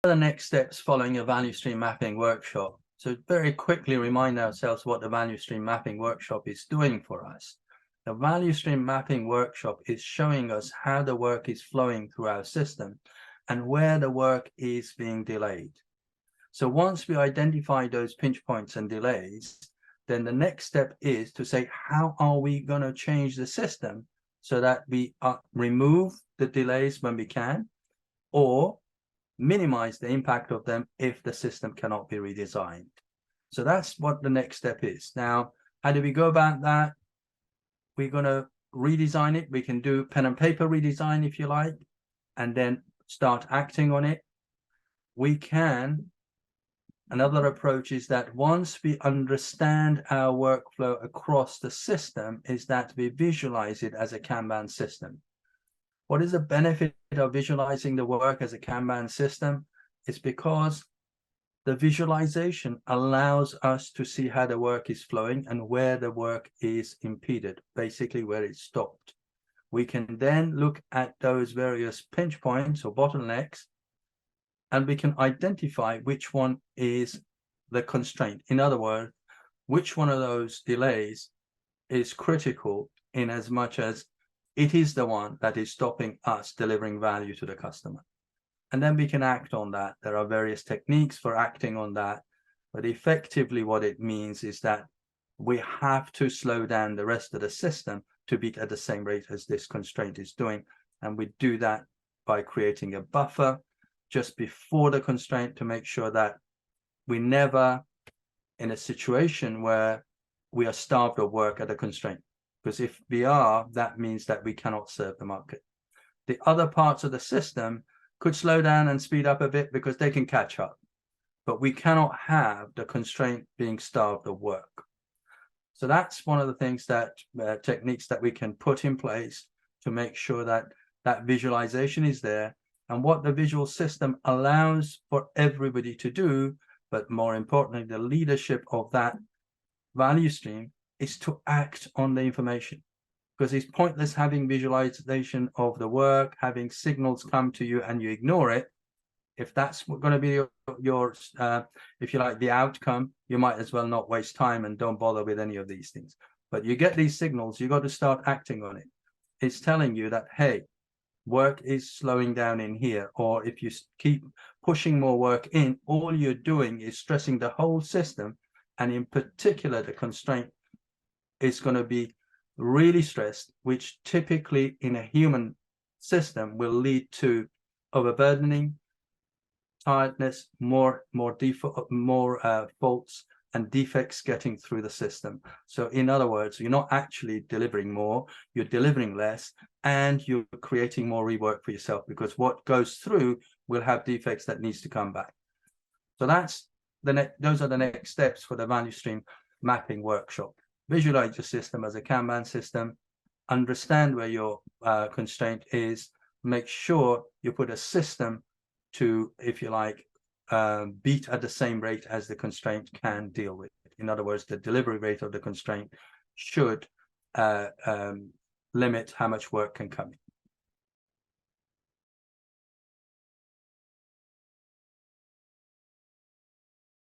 the next steps following a value stream mapping workshop? So very quickly remind ourselves what the value stream mapping workshop is doing for us. The value stream mapping workshop is showing us how the work is flowing through our system and where the work is being delayed. So once we identify those pinch points and delays, then the next step is to say, how are we going to change the system so that we remove the delays when we can, or minimize the impact of them if the system cannot be redesigned. So that's what the next step is. Now, how do we go about that? We're going to redesign it. We can do pen and paper redesign if you like, and then start acting on it. We can, another approach is that once we understand our workflow across the system, is that we visualize it as a Kanban system. What is the benefit of visualizing the work as a Kanban system? It's because the visualization allows us to see how the work is flowing and where the work is impeded, basically where it's stopped. We can then look at those various pinch points or bottlenecks, and we can identify which one is the constraint. In other words, which one of those delays is critical in as much as it is the one that is stopping us delivering value to the customer. And then we can act on that. There are various techniques for acting on that, but effectively what it means is that we have to slow down the rest of the system to be at the same rate as this constraint is doing. And we do that by creating a buffer just before the constraint to make sure that we never in a situation where we are starved of work at a constraint. Because if we are, that means that we cannot serve the market. The other parts of the system could slow down and speed up a bit because they can catch up. But we cannot have the constraint being starved of work. So that's one of the things that techniques that we can put in place to make sure that that visualization is there. And what the visual system allows for everybody to do, but more importantly, the leadership of that value stream, is to act on the information, because it's pointless having visualization of the work, having signals come to you and you ignore it. If that's going to be your if you like, the outcome, you might as well not waste time and don't bother with any of these things. But you get these signals, you got to start acting on it. It's telling you that, hey, work is slowing down in here, or if you keep pushing more work in, all you're doing is stressing the whole system, and in particular the constraint is going to be really stressed, which typically in a human system will lead to overburdening, tiredness, more faults and defects getting through the system. So in other words, you're not actually delivering more, you're delivering less, and you're creating more rework for yourself, because what goes through will have defects that needs to come back. So that's those are the next steps for the value stream mapping workshop. Visualize your system as a Kanban system, understand where your constraint is, make sure you put a system to, if you like, beat at the same rate as the constraint can deal with. In other words, the delivery rate of the constraint should limit how much work can come in.